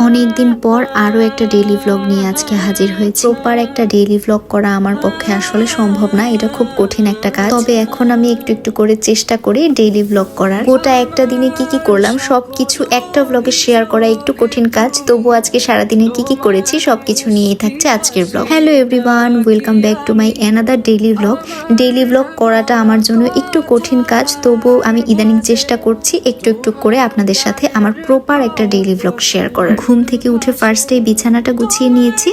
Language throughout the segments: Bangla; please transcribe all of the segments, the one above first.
অনেকদিন পর আরো একটা ডেইলি ব্লগ নিয়ে আজকে হাজির হয়েছে। প্রপার একটা ডেইলি ব্লগ করা আমার পক্ষে আসলে সম্ভব না, এটা খুব কঠিন একটা কাজ। তবে এখন আমি একটু একটু করে চেষ্টা করি ডেইলি ব্লগ করার। গোটা একটা দিনে কি কি করলাম সবকিছু একটা ব্লগে শেয়ার করা একটু কঠিন কাজ, তবু আজকে সারাদিনে কি কি করেছি সবকিছু নিয়েই থাকছে আজকের blog. Hello everyone, welcome back to my another daily blog. Daily blog করাটা আমার জন্য একটু কঠিন কাজ, তবু আমি ইদানিং চেষ্টা করছি একটু একটু করে আপনাদের সাথে আমার প্রপার একটা ডেইলি ব্লগ শেয়ার করার। ঘুম থেকে উঠে ফার্স্টে বিছানাটা গুছিয়ে নিয়েছি।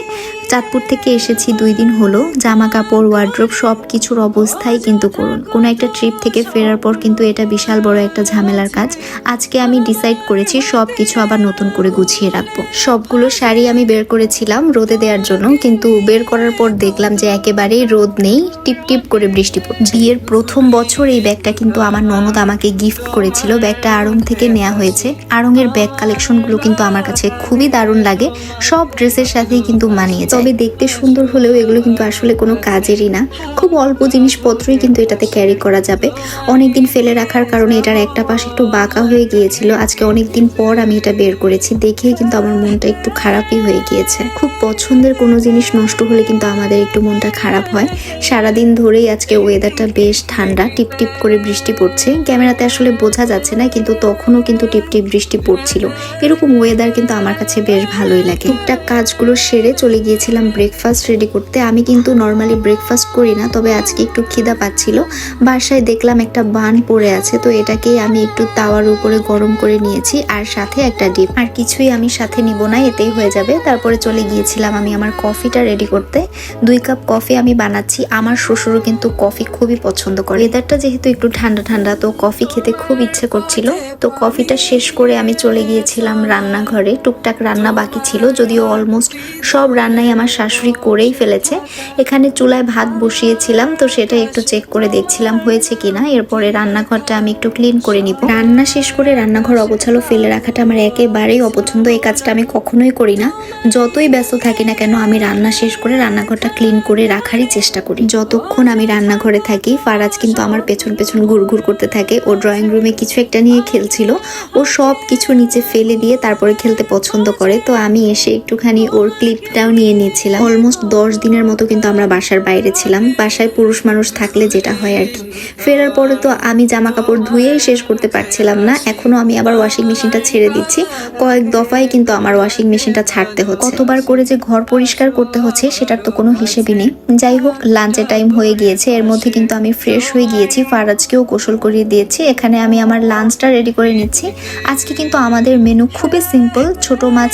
চাঁদপুর থেকে এসেছি 2 দিন হলো। জামা কাপড়, ওয়ার্ড্রোব সব কিছুর অবস্থাই কিন্তু করুন। কোনো একটা ট্রিপ থেকে ফেরার পর কিন্তু এটা বিশাল বড় একটা ঝামেলার কাজ। আজকে আমি ডিসাইড করেছি সব কিছু আবার নতুন করে গুছিয়ে রাখবো। সবগুলো শাড়ি আমি বের করেছিলাম রোদে দেওয়ার জন্য, কিন্তু বের করার পর দেখলাম যে একেবারেই রোদ নেই, টিপ টিপ করে বৃষ্টি পড়ছে। বিয়ের প্রথম বছর এই ব্যাগটা কিন্তু আমার ননদ আমাকে গিফট করেছিল। ব্যাগটা আড়ং থেকে নেওয়া হয়েছে। আড়ংয়ের ব্যাগ কালেকশনগুলো কিন্তু আমার কাছে খুবই দারুণ লাগে, সব ড্রেসের সাথেই কিন্তু মানিয়ে যায়। তবে দেখতে সুন্দর হলেও এগুলো কিন্তু আসলে কোনো কাজেরই না। খুব অল্প জিনিসপত্রই কিন্তু এটাতে ক্যারি করা যাবে। অনেকদিন ফেলে রাখার কারণে এটার একটা পাশ একটু বাঁকা হয়ে গিয়েছিল। আজকে অনেকদিন পর আমি এটা বের করেছি, দেখেই কিন্তু আমার মনটা একটু খারাপই হয়ে গিয়েছে। খুব পছন্দের কোনো জিনিস নষ্ট হলে কিন্তু আমাদের একটু মনটা খারাপ হয়। সারাদিন ধরেই আজকে ওয়েদারটা বেশ ঠান্ডা, টিপ টিপ করে বৃষ্টি পড়ছে। ক্যামেরাতে আসলে বোঝা যাচ্ছে না, কিন্তু তখনও কিন্তু টিপ টিপ বৃষ্টি পড়ছিল। এরকম ওয়েদার কিন্তু আমার কাছে বেশ ভালোই লাগে। টুকটাক কাজগুলো সেরে চলে গিয়েছিলাম ব্রেকফাস্ট রেডি করতে। আমি কিন্তু নর্মালি ব্রেকফাস্ট করি না, তবে আজকে একটু খিদা পাচ্ছিল। বাসায় দেখলাম একটা বান পড়ে আছে, তো এটাকেই আমি একটু তাওয়ার উপরে গরম করে নিয়েছি, আর সাথে একটা ডিম। আর কিছুই আমি সাথে নিব না, এতেই হয়ে যাবে। তারপরে চলে গিয়েছিলাম আমি আমার কফিটা রেডি করতে। 2 কাপ কফি আমি বানাচ্ছি। আমার শ্বশুরও কিন্তু কফি খুবই পছন্দ করে। ওয়েদারটা যেহেতু একটু ঠান্ডা ঠান্ডা, তো কফি খেতে খুব ইচ্ছে করছিল। তো কফিটা শেষ করে আমি চলে গিয়েছিলাম রান্নাঘরে। টুকটাক রান্না বাকি ছিল, যদিও অলমোস্ট সব রান্নাই আমার শাশুড়ি করেই ফেলেছে। এখানে চুলায় ভাত বসিয়েছিলাম, তো সেটা একটু চেক করে দেখছিলাম হয়েছে কিনা। এরপরে রান্নাঘরটা আমি একটু ক্লিন করে নিব। রান্না শেষ করে রান্নাঘর অগোছালো ফেলে রাখাটা আমার একেবারেই অপছন্দ। এই কাজটা আমি কখনোই করি না। যতই ব্যস্ত থাকি না কেন, আমি রান্না শেষ করে রান্নাঘরটা ক্লিন করে রাখারই চেষ্টা করি। যতক্ষণ আমি রান্নাঘরে থাকি, ফারাজ কিন্তু আমার পেছন পেছন ঘুরঘুর করতে থাকে। ও ড্রয়িং রুমে কিছু একটা নিয়ে খেলছিল। ও সব কিছু নিচে ফেলে দিয়ে তারপরে খেলতে পছন্দ করে। তো আমি এসে একটুখানি ওর ক্লিপটাও নিয়ে নিয়েছিলাম। অলমোস্ট 10 দিনের মতো কিন্তু আমরা বাসার বাইরে ছিলাম। বাসায় পুরুষ মানুষ থাকলে যেটা হয় আর কি। ফেরার পরে তো আমি জামা কাপড় ধুয়েই শেষ করতে পারছিলাম না, এখনো আমি আবার ওয়াশিং মেশিনটা ছেড়ে দিচ্ছি। কয়েক দফায় কিন্তু আমার ওয়াশিং মেশিনটা ছাড়তে হচ্ছে। কতবার করে যে ঘর পরিষ্কার করতে হচ্ছে সেটার তো কোনো হিসেবই নেই। যাই হোক, লাঞ্চের টাইম হয়ে গিয়েছে। এর মধ্যে কিন্তু আমি ফ্রেশ হয়ে গিয়েছি, ফারাজকেও গোসল করিয়ে দিয়েছি। এখানে আমি আমার লাঞ্চটা রেডি করে নিচ্ছি। আজকে কিন্তু আমাদের মেনু খুবই সিম্পল। ছোট